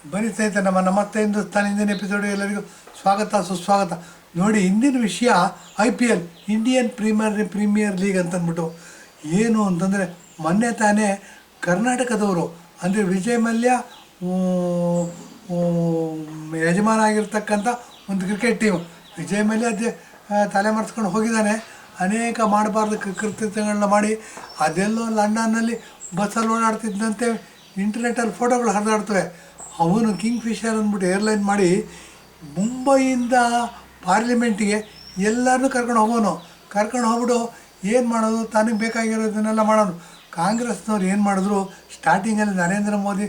ಬನ್ನಿ ಸ್ನೇಹಿತರೆ, ನಮಸ್ತೆ ಹಿಂದೂಸ್ತಾನ್ ಹಿಂದಿನ ಎಪಿಸೋಡ್ ಎಲ್ಲರಿಗೂ ಸ್ವಾಗತ ಸುಸ್ವಾಗತ. ನೋಡಿ, ಇಂದಿನ ವಿಷಯ IPL, ಇಂಡಿಯನ್ ಪ್ರೀಮಿಯರ್ ಲೀಗ್ ಅಂತಂದ್ಬಿಟ್ಟು. ಏನು ಅಂತಂದರೆ, ಮೊನ್ನೆ ತಾನೇ ಕರ್ನಾಟಕದವರು ಅಂದರೆ ವಿಜಯ್ ಮಲ್ಯ ಯಜಮಾನ ಆಗಿರ್ತಕ್ಕಂಥ ಒಂದು ಕ್ರಿಕೆಟ್ ಟೀಮ್. ವಿಜಯ್ ಮಲ್ಯ ತಲೆಮರೆಸ್ಕೊಂಡು ಹೋಗಿದ್ದಾನೆ. ಅನೇಕ ಮಾಡಬಾರ್ದು ಕೃತ್ಯಗಳನ್ನ ಮಾಡಿ ಅದೆಲ್ಲೋ ಲಂಡನ್ನಲ್ಲಿ ಬಸ್ಸಲ್ಲಿ ಓಡಾಡ್ತಿದ್ದಂತೆ ಇಂಟರ್ನೆಟ್ಟಲ್ಲಿ ಫೋಟೋಗಳು ಹರಿದಾಡ್ತವೆ. ಅವನು ಕಿಂಗ್ ಫಿಶರ್ ಅಂದ್ಬಿಟ್ಟು ಏರ್ಲೈನ್ ಮಾಡಿ ಮುಂಬೈಯಿಂದ ಪಾರ್ಲಿಮೆಂಟಿಗೆ ಎಲ್ಲರನ್ನೂ ಕರ್ಕೊಂಡು ಹೋಗ್ಬಿಟ್ಟು ಏನು ಮಾಡೋದು, ತನಗೆ ಬೇಕಾಗಿರೋದನ್ನೆಲ್ಲ ಮಾಡೋದು. ಕಾಂಗ್ರೆಸ್ನವ್ರು ಏನು ಮಾಡಿದ್ರು, ಸ್ಟಾರ್ಟಿಂಗಲ್ಲಿ ನರೇಂದ್ರ ಮೋದಿ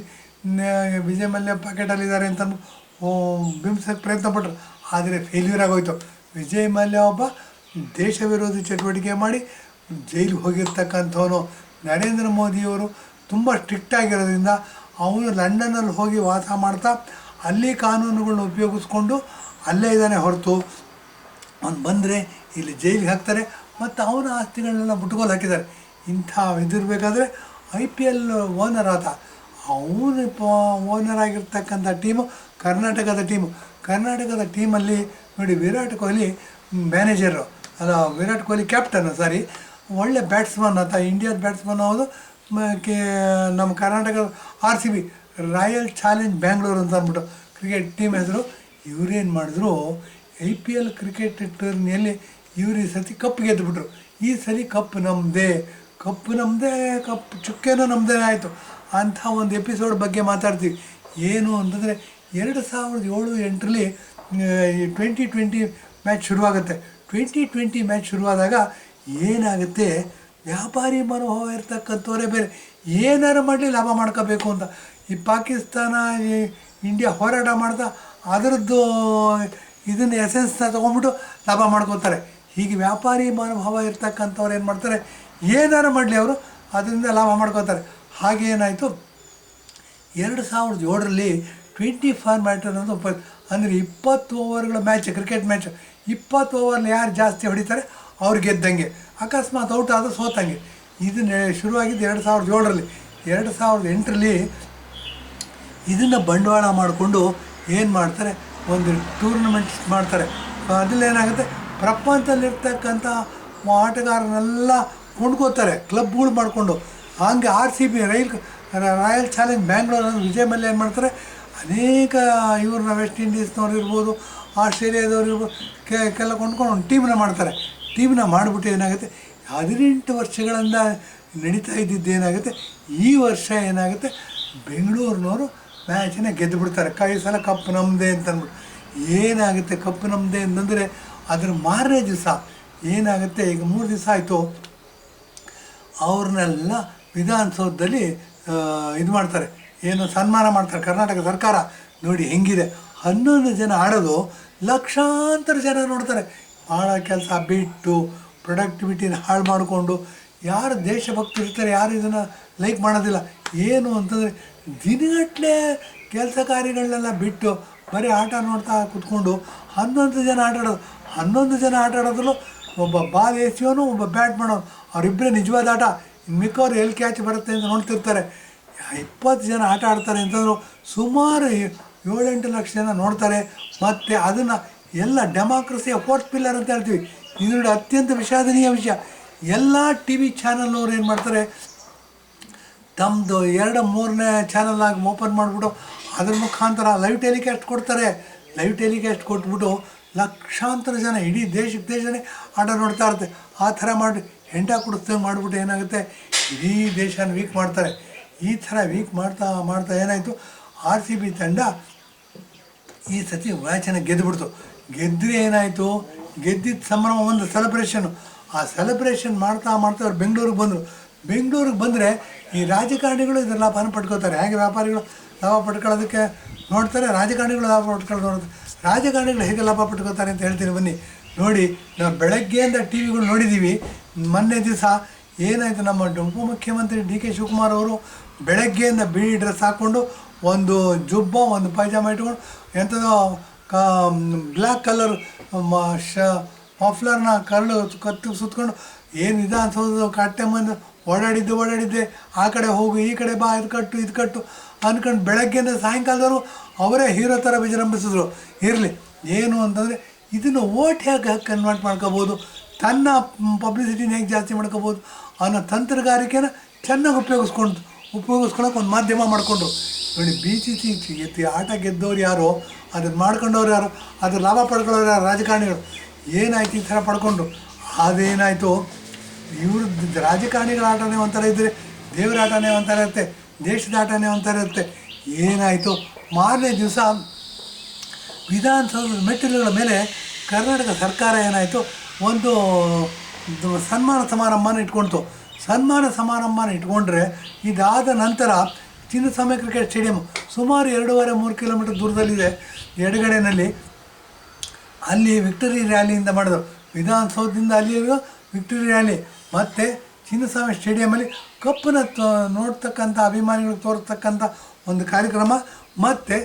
ವಿಜಯ್ ಮಲ್ಯ ಪ್ಯಾಕೆಟಲ್ಲಿದ್ದಾರೆ ಅಂತ ಬಿಂಬಿಸೋಕ್ಕೆ ಪ್ರಯತ್ನ ಪಟ್ಟರು. ಆದರೆ ಫೇಲ್ಯೂರ್ ಆಗೋಯ್ತು. ವಿಜಯ್ ಮಲ್ಯ ಒಬ್ಬ ದೇಶ ವಿರೋಧಿ ಚಟುವಟಿಕೆ ಮಾಡಿ ಜೈಲಿಗೆ ಹೋಗಿರ್ತಕ್ಕಂಥವನು. ನರೇಂದ್ರ ಮೋದಿಯವರು ತುಂಬ ಸ್ಟ್ರಿಕ್ಟ್ ಆಗಿರೋದ್ರಿಂದ ಅವನು ಲಂಡನ್ನಲ್ಲಿ ಹೋಗಿ ವಾಸ ಮಾಡ್ತಾ ಅಲ್ಲಿ ಕಾನೂನುಗಳನ್ನ ಉಪಯೋಗಿಸ್ಕೊಂಡು ಅಲ್ಲೇ ಇದ್ದಾನೆ ಹೊರತು ಅವ್ನು ಬಂದರೆ ಇಲ್ಲಿ ಜೈಲಿಗೆ ಹಾಕ್ತಾರೆ ಮತ್ತು ಅವನ ಆಸ್ತಿಗಳನ್ನೆಲ್ಲ ಮುಟ್ಗೋಲು ಹಾಕಿದ್ದಾರೆ. ಇಂಥ ಇದಿರಬೇಕಾದ್ರೆ IPL ಓನರ್ ಆತ. ಅವನು ಓನರ್ ಆಗಿರ್ತಕ್ಕಂಥ ಟೀಮು ಕರ್ನಾಟಕದ ಟೀಮಲ್ಲಿ ನೋಡಿ, ವಿರಾಟ್ ಕೊಹ್ಲಿ ಮ್ಯಾನೇಜರು ಅಲ್ಲ, ವಿರಾಟ್ ಕೊಹ್ಲಿ ಕ್ಯಾಪ್ಟನ್ನು, ಒಳ್ಳೆ ಬ್ಯಾಟ್ಸ್ಮನ್ ಆತ, ಇಂಡಿಯಾದ ಬ್ಯಾಟ್ಸ್ಮನ್. ಹೌದು, ನಮ್ಮ ಕರ್ನಾಟಕದ RCB ರಾಯಲ್ ಚಾಲೆಂಜ್ ಬ್ಯಾಂಗ್ಳೂರು ಅಂತ ಅಂದ್ಬಿಟ್ಟು ಕ್ರಿಕೆಟ್ ಟೀಮ್ ಹೆಸರು. ಇವರೇನು ಮಾಡಿದ್ರು, IPL ಕ್ರಿಕೆಟ್ ಟೂರ್ನಿಯಲ್ಲಿ ಇವರು ಈ ಸತಿ ಕಪ್ ಗೆದ್ದುಬಿಟ್ರು. ಈ ಸರಿ ಕಪ್ ನಮ್ಮದೇ, ಕಪ್ ಚುಕ್ಕೆನೂ ನಮ್ಮದೇ ಆಯಿತು. ಅಂಥ ಒಂದು ಎಪಿಸೋಡ್ ಬಗ್ಗೆ ಮಾತಾಡ್ತೀವಿ. ಏನು ಅಂತಂದರೆ, 2007-8ರಲ್ಲಿ 2020 ಮ್ಯಾಚ್ ಶುರುವಾಗುತ್ತೆ. 2020 ಮ್ಯಾಚ್ ಶುರುವಾದಾಗ ಏನಾಗುತ್ತೆ, ವ್ಯಾಪಾರಿ ಮನೋಭಾವ ಇರ್ತಕ್ಕಂಥವರೇ ಬೇರೆ. ಏನಾರು ಮಾಡಲಿ ಲಾಭ ಮಾಡ್ಕೋಬೇಕು ಅಂತ ಈ ಪಾಕಿಸ್ತಾನ ಇಂಡಿಯಾ ಹೋರಾಟ ಮಾಡ್ತಾ ಅದರದ್ದು ಇದನ್ನು ಎಸೆನ್ಸ್ನ ತೊಗೊಂಡ್ಬಿಟ್ಟು ಲಾಭ ಮಾಡ್ಕೋತಾರೆ. ಹೀಗೆ ವ್ಯಾಪಾರಿ ಮನೋಭಾವ ಇರ್ತಕ್ಕಂಥವ್ರು ಏನು ಮಾಡ್ತಾರೆ, ಏನಾರು ಮಾಡಲಿ ಅವರು ಅದರಿಂದ ಲಾಭ ಮಾಡ್ಕೋತಾರೆ. ಹಾಗೆ ಏನಾಯಿತು, 2007ರಲ್ಲಿ 20 ಫಾರ್ಮ್ಯಾಟ್ ಅನ್ನೋದು ಅಂದರೆ 20 ಓವರ್ಗಳ ಮ್ಯಾಚ್, ಕ್ರಿಕೆಟ್ ಮ್ಯಾಚ್. 20 ಓವರ್ಲಿ ಯಾರು ಜಾಸ್ತಿ ಹೊಡಿತಾರೆ ಅವ್ರು ಗೆದ್ದಂಗೆ, ಅಕಸ್ಮಾತ್ ಔಟ್ ಆದರೂ ಸೋತಂಗೆ. ಇದನ್ನು ಶುರುವಾಗಿದ್ದು 2007ರಲ್ಲಿ. 2008ರಲ್ಲಿ ಇದನ್ನು ಬಂಡವಾಳ ಮಾಡಿಕೊಂಡು ಏನು ಮಾಡ್ತಾರೆ, ಒಂದು ಟೂರ್ನಮೆಂಟ್ಸ್ ಮಾಡ್ತಾರೆ. ಅದರಲ್ಲೇನಾಗುತ್ತೆ, ಪ್ರಪಂಚದಲ್ಲಿರ್ತಕ್ಕಂಥ ಆಟಗಾರನೆಲ್ಲ ಕೊಂಡ್ಕೋತಾರೆ ಕ್ಲಬ್ಗಳು ಮಾಡಿಕೊಂಡು. ಹಂಗೆ RCB ರಾಯಲ್ ಚಾಲೆಂಜ್ ಬ್ಯಾಂಗ್ಳೂರು ಅಂದರೆ ವಿಜಯ್ ಮಲ್ಯ ಏನು ಮಾಡ್ತಾರೆ, ಅನೇಕ ಇವ್ರನ್ನ ವೆಸ್ಟ್ ಇಂಡೀಸ್ನವ್ರು ಇರ್ಬೋದು, ಆಸ್ಟ್ರೇಲಿಯಾದವ್ರು ಇರ್ಬೋದು, ಕೆಲ ಕೊಂಡ್ಕೊಂಡು ಒಂದು ಟೀಮನ್ನ ಮಾಡ್ತಾರೆ. ಟೀಮನ್ನ ಮಾಡಿಬಿಟ್ಟು ಏನಾಗುತ್ತೆ, 18 ವರ್ಷಗಳಿಂದ ನಡೀತಾ ಇದ್ದಿದ್ದೇನಾಗುತ್ತೆ, ಈ ವರ್ಷ ಏನಾಗುತ್ತೆ, ಬೆಂಗಳೂರಿನವರು ಮ್ಯಾಚನ್ನ ಗೆದ್ದು ಬಿಡ್ತಾರೆ. ಈ ಸಲ ಕಪ್ ನಮ್ಮದೇ ಅಂತಂದ್ಬಿಟ್ಟು. ಏನಾಗುತ್ತೆ, ಕಪ್ ನಮ್ಮದೇ ಅಂತಂದರೆ ಅದ್ರ ಮಾರನೇ ದಿವಸ ಏನಾಗುತ್ತೆ, ಈಗ 3 ದಿವಸ ಆಯಿತು, ಅವ್ರನ್ನೆಲ್ಲ ವಿಧಾನಸೌಧದಲ್ಲಿ ಇದು ಮಾಡ್ತಾರೆ, ಏನು ಸನ್ಮಾನ ಮಾಡ್ತಾರೆ ಕರ್ನಾಟಕ ಸರ್ಕಾರ. ನೋಡಿ ಹೆಂಗಿದೆ, 11 ಜನ ಆಡೋದು, ಲಕ್ಷಾಂತರ ಜನ ನೋಡ್ತಾರೆ. ಭಾಳ ಕೆಲಸ ಬಿಟ್ಟು ಪ್ರೊಡಕ್ಟಿವಿಟಿನ ಹಾಳು ಮಾಡಿಕೊಂಡು ಯಾರು ದೇಶಭಕ್ತರು ಇರ್ತಾರೆ ಯಾರು ಇದನ್ನು ಲೈಕ್ ಮಾಡೋದಿಲ್ಲ. ಏನು ಅಂತಂದರೆ, ದಿನಗಟ್ಟಲೆ ಕೆಲಸ ಕಾರ್ಯಗಳನ್ನೆಲ್ಲ ಬಿಟ್ಟು ಬರೀ ಆಟ ನೋಡ್ತಾ ಕೂತ್ಕೊಂಡು 11 ಜನ ಆಟ ಆಡೋದ್ರಲ್ಲೂ ಒಬ್ಬ ಬಾಲ್ ಎಸೆಯೋನು, ಒಬ್ಬ ಬ್ಯಾಟ್ ಮಾಡೋನು, ಅವರಿಬ್ಬರೇ ನಿಜವಾದ ಆಟ. ಮಿಕ್ಕವ್ರು ಎಲ್ಲಿ ಕ್ಯಾಚ್ ಬರುತ್ತೆ ಅಂತ ನೋಡ್ತಿರ್ತಾರೆ. 20 ಜನ ಆಟ ಆಡ್ತಾರೆ ಅಂತಂದ್ರು ಸುಮಾರು 7-8 ಲಕ್ಷ ಜನ ನೋಡ್ತಾರೆ. ಮತ್ತು ಅದನ್ನು ಎಲ್ಲ ಡೆಮಾಕ್ರಸಿಯ ಫೋರ್ತ್ ಪಿಲ್ಲರ್ ಅಂತ ಹೇಳ್ತೀವಿ. ಇದರಲ್ಲಿ ಅತ್ಯಂತ ವಿಷಾದನೀಯ ವಿಷಯ, ಎಲ್ಲ TV ಚಾನಲ್ನವ್ರು ಏನು ಮಾಡ್ತಾರೆ, ತಮ್ಮದು 2-3ನೇ ಚಾನಲ್ನಾಗ ಓಪನ್ ಮಾಡಿಬಿಟ್ಟು ಅದ್ರ ಮುಖಾಂತರ ಲೈವ್ ಟೆಲಿಕಾಸ್ಟ್ ಕೊಡ್ತಾರೆ. ಲೈವ್ ಟೆಲಿಕಾಸ್ಟ್ ಕೊಟ್ಬಿಟ್ಟು ಲಕ್ಷಾಂತರ ಜನ ಇಡೀ ದೇಶನೇ ಆಟ ನೋಡ್ತಾ ಇರುತ್ತೆ. ಆ ಥರ ಮಾಡಿ ಹೆಂಡ ಕುಡಿಸ್ದಂಗೆ ಮಾಡಿಬಿಟ್ಟು ಏನಾಗುತ್ತೆ, ಇಡೀ ದೇಶನ ವೀಕ್ ಮಾಡ್ತಾರೆ. ಈ ಥರ ವೀಕ್ ಮಾಡ್ತಾ ಏನಾಯಿತು, RCB ತಂಡ ಈ ಸತಿ ಮ್ಯಾಚನ್ನು ಗೆದ್ದುಬಿಡ್ತು. ಗೆದ್ದರೆ ಏನಾಯಿತು, ಗೆದ್ದಿದ್ದ ಸಂಭ್ರಮ, ಒಂದು ಸೆಲೆಬ್ರೇಷನ್ನು. ಆ ಸೆಲೆಬ್ರೇಷನ್ ಮಾಡ್ತಾ ಅವ್ರು ಬೆಂಗಳೂರಿಗೆ ಬಂದರೆ ಈ ರಾಜಕಾರಣಿಗಳು ಇದರ ಲಾಭನ ಪಡ್ಕೋತಾರೆ. ಹೇಗೆ ವ್ಯಾಪಾರಿಗಳು ಲಾಭ ಪಡ್ಕೊಳ್ಳೋದಕ್ಕೆ ನೋಡ್ತಾರೆ, ರಾಜಕಾರಣಿಗಳು ಲಾಭ ಪಡ್ಕೊಳ್ಳೋದು ನೋಡ್ತಾರೆ. ರಾಜಕಾರಣಿಗಳು ಹೇಗೆ ಲಾಭ ಪಡ್ಕೋತಾರೆ ಅಂತ ಹೇಳ್ತೀನಿ ಬನ್ನಿ. ನೋಡಿ, ನಾವು ಬೆಳಗ್ಗೆಯಿಂದ TVಗಳು ನೋಡಿದ್ದೀವಿ. ಮೊನ್ನೆ ದಿವಸ ಏನಾಯಿತು, ನಮ್ಮ ಉಪಮುಖ್ಯಮಂತ್ರಿ DK ಶಿವಕುಮಾರ್ ಅವರು ಬೆಳಗ್ಗೆಯಿಂದ ಬಿಳಿ ಡ್ರೆಸ್ ಹಾಕ್ಕೊಂಡು, ಒಂದು ಜುಬ್ಬ, ಒಂದು ಪೈಜಾಮ ಇಟ್ಕೊಂಡು, ಎಂಥದೋ ಬ್ಲ್ಯಾಕ್ ಕಲರ್ ಮಫ್ಲರ್ನ ಕತ್ತು ಸುತ್ಕೊಂಡು ಏನು ವಿಧಾನಸೌಧ ಕಟ್ಟೆ ಬಂದು ಓಡಾಡಿದ್ದೆ. ಆ ಕಡೆ ಹೋಗು, ಈ ಕಡೆ ಬಾ, ಇದು ಕಟ್ಟು ಅಂದ್ಕೊಂಡು ಬೆಳಗ್ಗೆಯಿಂದ ಸಾಯಂಕಾಲದವರು ಅವರೇ ಹೀರೋ ಥರ ವಿಜೃಂಭಿಸಿದ್ರು. ಇರಲಿ, ಏನು ಅಂತಂದರೆ ಇದನ್ನು ಓಟ್ ಹೇಗೆ ಕನ್ವರ್ಟ್ ಮಾಡ್ಕೋಬೋದು, ತನ್ನ ಪಬ್ಲಿಸಿಟಿನ ಹೇಗೆ ಜಾಸ್ತಿ ಮಾಡ್ಕೋಬೋದು ಅನ್ನೋ ತಂತ್ರಗಾರಿಕೆನ ಚೆನ್ನಾಗಿ ಉಪಯೋಗಿಸ್ಕೊಳ್ಳೋಕೆ ಒಂದು ಮಾಧ್ಯಮ ಮಾಡಿಕೊಂಡ್ರು. ನೋಡಿ, BCC ಆಟ ಗೆದ್ದವ್ರು ಯಾರೋ, ಅದನ್ನು ಮಾಡ್ಕೊಂಡವ್ರು ಯಾರು, ಅದ್ರ ಲಾಭ ಪಡ್ಕೊಳ್ಳೋರು ಯಾರು, ರಾಜಕಾರಣಿಗಳು. ಏನಾಯ್ತು ಈ ಥರ ಪಡ್ಕೊಂಡ್ರು. ಅದೇನಾಯಿತು, ಇವ್ರದ್ದು ರಾಜಕಾರಣಿಗಳ ಆಟನೇ ಒಂಥರ ಇದ್ದರೆ ದೇವರ ಆಟನೇ ಒಂಥರ ಇರುತ್ತೆ, ದೇಶದ ಆಟನೇ ಒಂಥರ ಇರುತ್ತೆ. ಏನಾಯಿತು, ಮಾರನೇ ದಿವಸ ವಿಧಾನಸೌಧದ ಮೆಟ್ಟಿಲುಗಳ ಮೇಲೆ ಕರ್ನಾಟಕ ಸರ್ಕಾರ ಏನಾಯಿತು, ಒಂದು ಸನ್ಮಾನ ಸಮಾರಂಭನ ಇಟ್ಕೊಳ್ತು. ಸನ್ಮಾನ ಸಮಾರಂಭನ ಇಟ್ಕೊಂಡ್ರೆ ಇದಾದ ನಂತರ ಚಿನ್ನಸ್ವಾಮಿ ಕ್ರಿಕೆಟ್ ಸ್ಟೇಡಿಯಂ ಸುಮಾರು 2.5-3 ಕಿಲೋಮೀಟರ್ ದೂರದಲ್ಲಿದೆ ಎಡಗಡೆಯಲ್ಲಿ. ಅಲ್ಲಿ ವಿಕ್ಟರಿ ರ್ಯಾಲಿಯಿಂದ ಮಾಡಿದ್ರು. ವಿಧಾನಸೌಧದಿಂದ ಅಲ್ಲಿರೋ ವಿಕ್ಟರಿ ರ್ಯಾಲಿ ಮತ್ತು ಚಿನ್ನಸ್ವಾಮಿ ಸ್ಟೇಡಿಯಮಲ್ಲಿ ಕಪ್ಪನ್ನ ನೋಡ್ತಕ್ಕಂಥ ಅಭಿಮಾನಿಗಳು ತೋರಿಸ್ತಕ್ಕಂಥ ಒಂದು ಕಾರ್ಯಕ್ರಮ ಮತ್ತು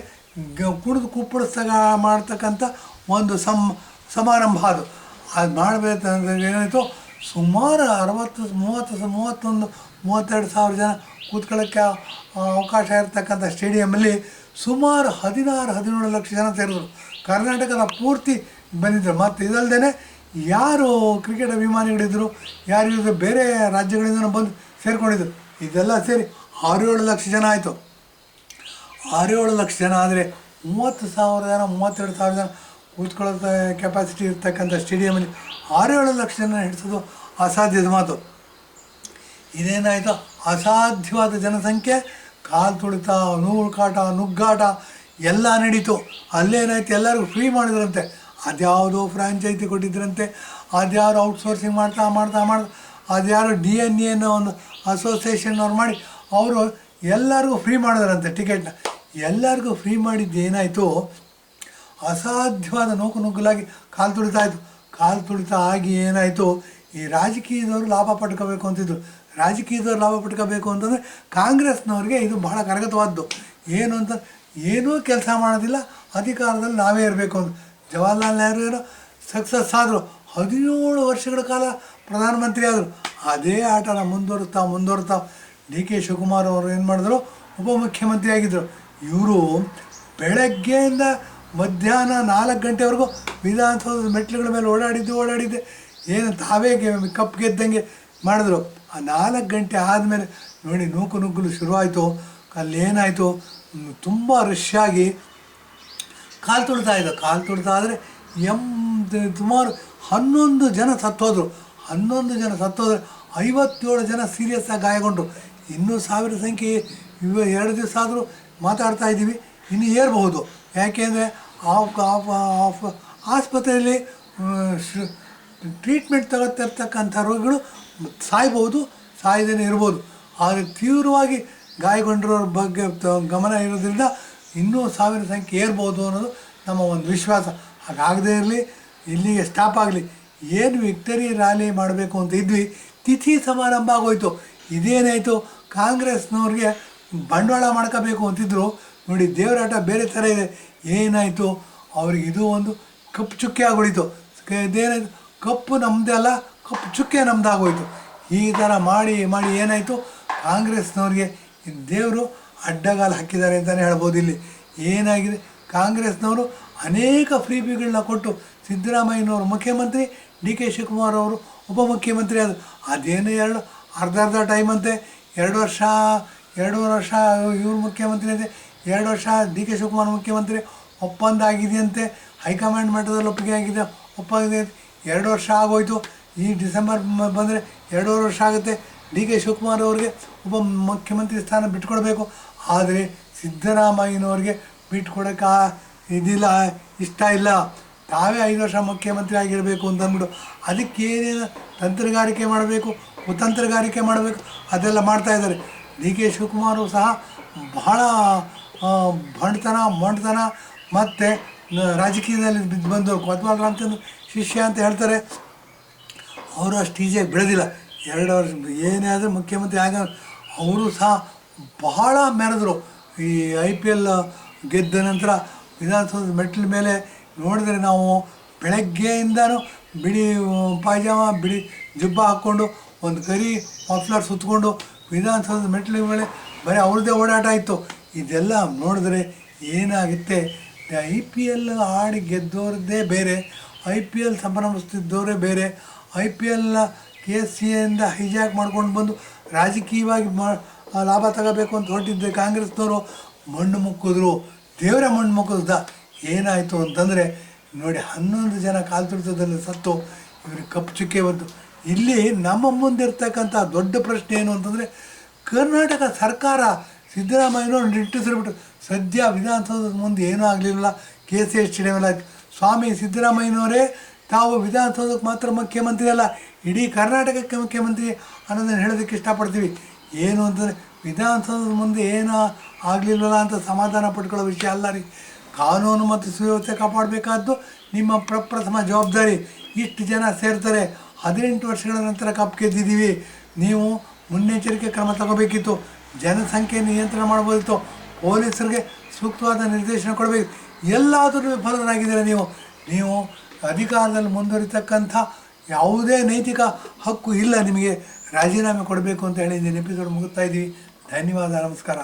ಕುಣಿದು ಕುಪ್ಪಳಿಸ್ದಾಗ ಮಾಡ್ತಕ್ಕಂಥ ಒಂದು ಸಮಾರಂಭ. ಅದು ಮಾಡಬೇಕಂದ್ರೆ ಏನಾಯಿತು, ಸುಮಾರು 32 ಸಾವಿರ ಜನ ಕೂತ್ಕೊಳ್ಳೋಕ್ಕೆ ಅವಕಾಶ ಇರತಕ್ಕಂಥ ಸ್ಟೇಡಿಯಮಲ್ಲಿ ಸುಮಾರು 16-17 ಲಕ್ಷ ಜನ ಸೇರಿದ್ರು. ಕರ್ನಾಟಕದ ಪೂರ್ತಿ ಬಂದಿದ್ದರು. ಮತ್ತು ಇದಲ್ಲದೆ ಯಾರು ಕ್ರಿಕೆಟ್ ಅಭಿಮಾನಿಗಳಿದ್ದರು, ಯಾರಿದ್ರು ಬೇರೆ ರಾಜ್ಯಗಳಿಂದ ಬಂದು ಸೇರಿಕೊಂಡಿದ್ರು. ಇದೆಲ್ಲ ಸೇರಿ 6-7 ಲಕ್ಷ ಜನ ಆಯಿತು. 6-7 ಲಕ್ಷ ಜನ ಆದರೆ 30,000 ಜನ 32,000 ಜನ ಕೂತ್ಕೊಳ್ಳೋ ಕೆಪಾಸಿಟಿ ಇರ್ತಕ್ಕಂಥ ಸ್ಟೇಡಿಯಮಲ್ಲಿ 6-7 ಲಕ್ಷ ಜನ ಹಿಡಿಸೋದು ಅಸಾಧ್ಯದ ಮಾತು. ಇದೇನಾಯಿತು, ಅಸಾಧ್ಯವಾದ ಜನಸಂಖ್ಯೆ, ಕಾಲು ತುಳಿತ, ನೂಕಾಟ, ನುಗ್ಗಾಟ ಎಲ್ಲ ನಡೀತು. ಅಲ್ಲೇನಾಯ್ತು, ಎಲ್ಲರಿಗೂ ಫ್ರೀ ಮಾಡಿದ್ರಂತೆ. ಅದ್ಯಾವುದೋ ಫ್ರಾಂಚೈಸಿ ಕೊಟ್ಟಿದ್ರಂತೆ, ಅದ್ಯಾರು ಔಟ್ಸೋರ್ಸಿಂಗ್ ಮಾಡ್ತಾ ಅದ್ಯಾರು DNA ಅನ್ನೋ ಒಂದು ಅಸೋಸಿಯೇಷನ್ ಮಾಡಿ ಅವರು ಎಲ್ಲರಿಗೂ ಫ್ರೀ ಮಾಡಿದ್ರಂತೆ ಟಿಕೆಟ್ನ. ಎಲ್ಲರಿಗೂ ಫ್ರೀ ಮಾಡಿದ್ದು ಏನಾಯಿತು, ಅಸಾಧ್ಯವಾದ ನುಗ್ಗಲಾಗಿ ಕಾಲು ತುಳಿತ ಆಗಿ ಏನಾಯಿತು, ಈ ರಾಜಕೀಯದವರು ಲಾಭ ಪಡ್ಕೋಬೇಕು ಅಂತಿದ್ರು. ರಾಜಕೀಯದವ್ರು ಲಾಭ ಪಡ್ಕೋಬೇಕು ಅಂತಂದರೆ ಕಾಂಗ್ರೆಸ್ನವ್ರಿಗೆ ಇದು ಬಹಳ ಕರಗತವಾದ್ದು. ಏನು ಅಂತ, ಏನೂ ಕೆಲಸ ಮಾಡೋದಿಲ್ಲ, ಅಧಿಕಾರದಲ್ಲಿ ನಾವೇ ಇರಬೇಕು ಅಂತ. ಜವಾಹರ್ಲಾಲ್ ನೆಹರು ಏನೋ ಸಕ್ಸಸ್ ಆದರು, 17 ವರ್ಷಗಳ ಕಾಲ ಪ್ರಧಾನಮಂತ್ರಿ ಆದರು. ಅದೇ ಆಟನ ಮುಂದುವರ್ತಾ DK ಶಿವಕುಮಾರ್ ಅವರು ಏನು ಮಾಡಿದ್ರು, ಉಪಮುಖ್ಯಮಂತ್ರಿ ಆಗಿದ್ದರು. ಇವರು ಬೆಳಗ್ಗೆಯಿಂದ ಮಧ್ಯಾಹ್ನ 4 ಗಂಟೆವರೆಗೂ ವಿಧಾನಸೌಧದ ಮೆಟ್ಲುಗಳ ಮೇಲೆ ಓಡಾಡಿದ್ದೆ ಏನು ತಾವೇ ಕಪ್ ಗೆದ್ದಂಗೆ ಮಾಡಿದ್ರು. ಆ 4 ಗಂಟೆ ಆದಮೇಲೆ ನೋಡಿ ನುಗ್ಗಲು ಶುರುವಾಯಿತು. ಅಲ್ಲೇನಾಯಿತು, ತುಂಬ ರಶ್ ಆಗಿ ಕಾಲು ತುಳಿತಾ ಆದರೆ ಸುಮಾರು 11 ಜನ ಸತ್ತೋದ್ರು. 57 ಜನ ಸೀರಿಯಸ್ ಆಗಿ ಗಾಯಗೊಂಡರು. ಇನ್ನೂ 1000 ಸಂಖ್ಯೆ 2 ದಿವಸ ಆದರೂ ಮಾತಾಡ್ತಾ ಇದ್ದೀವಿ, ಇನ್ನು ಏರಬಹುದು. ಯಾಕೆಂದರೆ ಆಸ್ಪತ್ರೆಯಲ್ಲಿ ಟ್ರೀಟ್ಮೆಂಟ್ ತಗೋತಿರ್ತಕ್ಕಂಥ ರೋಗಿಗಳು ಸಾಯ್ಬೋದು, ಸಾಯದೇ ಇರ್ಬೋದು. ಆದರೆ ತೀವ್ರವಾಗಿ ಗಾಯಗೊಂಡಿರೋರ ಬಗ್ಗೆ ಗಮನ ಇರೋದ್ರಿಂದ ಇನ್ನೂ 1000 ಸಂಖ್ಯೆ ಏರ್ಬೋದು ಅನ್ನೋದು ನಮ್ಮ ಒಂದು ವಿಶ್ವಾಸ. ಹಾಗಾಗದೇ ಇರಲಿ, ಇಲ್ಲಿಗೆ ಸ್ಟಾಪ್ ಆಗಲಿ. ಏನು ವಿಕ್ಟರಿ ರ್ಯಾಲಿ ಮಾಡಬೇಕು ಅಂತ ಇದ್ವಿ, ತಿಥಿ ಸಮಾರಂಭ ಆಗೋಯ್ತು. ಇದೇನಾಯಿತು, ಕಾಂಗ್ರೆಸ್ನವ್ರಿಗೆ ಬಂಡವಾಳ ಮಾಡ್ಕೋಬೇಕು ಅಂತಿದ್ರು. ನೋಡಿ, ದೇವರಾಟ ಬೇರೆ ಥರ ಇದೆ. ಏನಾಯಿತು, ಅವ್ರಿಗೆ ಇದು ಒಂದು ಕಪ್ಪು ಚುಕ್ಕೆ ಆಗೋಯ್ತು. ಇದೇನಾಯಿತು, ಕಪ್ಪು ನಮ್ಮದೇ ಅಲ್ಲ, ಕಪ್ಪು ಚುಕ್ಕೆ ನಮ್ಮದಾಗೋಯ್ತು. ಈ ಥರ ಮಾಡಿ ಏನಾಯಿತು, ಕಾಂಗ್ರೆಸ್ನವ್ರಿಗೆ ದೇವರು ಅಡ್ಡಗಾಲು ಹಾಕಿದ್ದಾರೆ ಅಂತಲೇ ಹೇಳ್ಬೋದು. ಇಲ್ಲಿ ಏನಾಗಿದೆ, ಕಾಂಗ್ರೆಸ್ನವರು ಅನೇಕ ಫ್ರೀಬಿಗಳನ್ನ ಕೊಟ್ಟು ಸಿದ್ದರಾಮಯ್ಯನವರು ಮುಖ್ಯಮಂತ್ರಿ, DK ಶಿವಕುಮಾರ್ ಅವರು ಉಪಮುಖ್ಯಮಂತ್ರಿ ಆದರು. ಅದೇನು ಅರ್ಧ ಟೈಮ್ ಅಂತೆ. 2 ವರ್ಷ ಇವರು ಮುಖ್ಯಮಂತ್ರಿ ಅಂತೆ, 2 ವರ್ಷ DK ಶಿವಕುಮಾರ್ ಮುಖ್ಯಮಂತ್ರಿ. ಒಪ್ಪಂದ ಆಗಿದೆಯಂತೆ, ಹೈಕಮಾಂಡ್ ಮಟ್ಟದಲ್ಲಿ ಒಪ್ಪಿಗೆ ಆಗಿದೆ, 2 ವರ್ಷ ಆಗೋಯ್ತು. ಈ ಡಿಸೆಂಬರ್ ಬಂದರೆ 2.5 ವರ್ಷ ಆಗುತ್ತೆ. DK ಶಿವಕುಮಾರ್ ಅವ್ರಿಗೆ ಮುಖ್ಯಮಂತ್ರಿ ಸ್ಥಾನ ಬಿಟ್ಕೊಡ್ಬೇಕು. ಆದರೆ ಸಿದ್ದರಾಮಯ್ಯನವ್ರಿಗೆ ಬಿಟ್ಕೊಡೋಕ್ಕೆ ಇಷ್ಟ ಇಲ್ಲ. ತಾವೇ 5 ವರ್ಷ ಮುಖ್ಯಮಂತ್ರಿ ಆಗಿರಬೇಕು ಅಂತಂದ್ಬಿಟ್ಟು ಅದಕ್ಕೆ ಏನೇನು ತಂತ್ರಗಾರಿಕೆ ಮಾಡಬೇಕು, ಕುತಂತ್ರಗಾರಿಕೆ ಮಾಡಬೇಕು, ಅದೆಲ್ಲ ಮಾಡ್ತಾಯಿದ್ದಾರೆ. DK ಶಿವಕುಮಾರು ಸಹ ಬಹಳ ಮೊಂಡತನ ಮತ್ತು ರಾಜಕೀಯದಲ್ಲಿ ಬಂದವರು. ಕೊತ್ವಾಲ್ ರಾಮಚಂದ್ರ ಶಿಷ್ಯ ಅಂತ ಹೇಳ್ತಾರೆ. ಅವರು ಅಷ್ಟು ಈಸಿಯಾಗಿ ಬೆಳೆದಿಲ್ಲ. 2 ವರ್ಷ ಏನೇ ಆದರೆ ಮುಖ್ಯಮಂತ್ರಿ ಆಗ ಅವರು ಸಹ ಬಹಳ ಮೆರೆದರು. ಈ IPL ಗೆದ್ದ ನಂತರ ವಿಧಾನಸೌಧದ ಮೆಟ್ಟಿಲ ಮೇಲೆ ನೋಡಿದ್ರೆ ನಾವು ಬೆಳಗ್ಗೆಯಿಂದನೂ ಬಿಳಿ ಪಾಯ್ಜಾಮ, ಬಿಳಿ ಜುಬ್ಬ ಹಾಕ್ಕೊಂಡು ಒಂದು ಕರಿ ಮಫ್ಲರ್ ಸುತ್ತಕೊಂಡು ವಿಧಾನಸೌಧದ ಮೆಟ್ಟಿಲ ಮೇಲೆ ಬರೀ ಅವ್ರದ್ದೇ ಓಡಾಟ ಇತ್ತು. ಇದೆಲ್ಲ ನೋಡಿದ್ರೆ ಏನಾಗುತ್ತೆ, IPL ಆಡಿ ಗೆದ್ದೋರದ್ದೇ ಬೇರೆ, IPL ಸಂಭ್ರಮಿಸ್ತಿದ್ದವರೇ ಬೇರೆ, IPLನ KCAಯಿಂದ ಹೈಜಾಕ್ ಮಾಡ್ಕೊಂಡು ಬಂದು ರಾಜಕೀಯವಾಗಿ ಲಾಭ ತಗೋಬೇಕು ಅಂತ ಹೊರಟಿದ್ದೆ ಕಾಂಗ್ರೆಸ್ನವರು ಮಣ್ಣು ಮುಕ್ಕಿದ್ರು. ದೇವರ ಮಣ್ಣು ಮುಕ್ಕಿಸ್ದ. ಏನಾಯಿತು ಅಂತಂದರೆ ನೋಡಿ, 11 ಜನ ಕಾಲ್ತುಳಿತದಲ್ಲಿ ಸತ್ತು ಇವ್ರಿಗೆ ಕಪ್ಪು ಚುಕ್ಕೆ ಬಂತು. ಇಲ್ಲಿ ನಮ್ಮ ಮುಂದಿರ್ತಕ್ಕಂಥ ದೊಡ್ಡ ಪ್ರಶ್ನೆ ಏನು ಅಂತಂದರೆ, ಕರ್ನಾಟಕ ಸರ್ಕಾರ ಸಿದ್ದರಾಮಯ್ಯನವ್ರು ನಿಟ್ಟುಸಿರ್ಬಿಟ್ಟು ಸದ್ಯ ವಿಧಾನಸೌಧದ ಮುಂದೆ ಏನೂ ಆಗಲಿಲ್ಲ, KCA ಸ್ಟೇಡಿಯಂ ಎಲ್ಲ ಆಯಿತು. ಸ್ವಾಮಿ ಸಿದ್ದರಾಮಯ್ಯನವರೇ, ತಾವು ವಿಧಾನಸೌಧಕ್ಕೆ ಮಾತ್ರ ಮುಖ್ಯಮಂತ್ರಿ ಅಲ್ಲ, ಇಡೀ ಕರ್ನಾಟಕಕ್ಕೆ ಮುಖ್ಯಮಂತ್ರಿ ಅನ್ನೋದನ್ನು ಹೇಳೋದಕ್ಕೆ ಇಷ್ಟಪಡ್ತೀವಿ. ಏನು ಅಂತಂದರೆ ವಿಧಾನಸೌಧದ ಮುಂದೆ ಏನೂ ಆಗಲಿಲ್ಲಲ್ಲ ಅಂತ ಸಮಾಧಾನ ಪಡ್ಕೊಳ್ಳೋ ವಿಷಯ ಅಲ್ಲ ರೀ. ಕಾನೂನು ಮತ್ತು ಸುವ್ಯವಸ್ಥೆ ಕಾಪಾಡಬೇಕಾದ್ದು ನಿಮ್ಮ ಪ್ರಪ್ರಥಮ ಜವಾಬ್ದಾರಿ. ಇಷ್ಟು ಜನ ಸೇರ್ತಾರೆ, 18 ವರ್ಷಗಳ ನಂತರ ಕಪ್ ಗೆದ್ದಿದ್ದೀವಿ. ನೀವು ಮುನ್ನೆಚ್ಚರಿಕೆ ಕ್ರಮ ತಗೋಬೇಕಿತ್ತು, ಜನಸಂಖ್ಯೆ ನಿಯಂತ್ರಣ ಮಾಡ್ಬೋದಿತ್ತು, ಪೊಲೀಸರಿಗೆ ಸೂಕ್ತವಾದ ನಿರ್ದೇಶನ ಕೊಡಬೇಕು. ಎಲ್ಲಾದರೂ ವಿಫಲರಾಗಿದ್ದೀರ. ನೀವು ಅಧಿಕಾರದಲ್ಲಿ ಮುಂದುವರಿತಕ್ಕಂಥ ಯಾವುದೇ ನೈತಿಕ ಹಕ್ಕು ಇಲ್ಲ ನಿಮಗೆ. ರಾಜೀನಾಮೆ ಕೊಡಬೇಕು ಅಂತ ಹೇಳಿದ್ದೀನಿ. ಎಪಿಸೋಡ್ ಮುಗಿಸ್ತಾ ಇದ್ದೀವಿ. ಧನ್ಯವಾದ, ನಮಸ್ಕಾರ.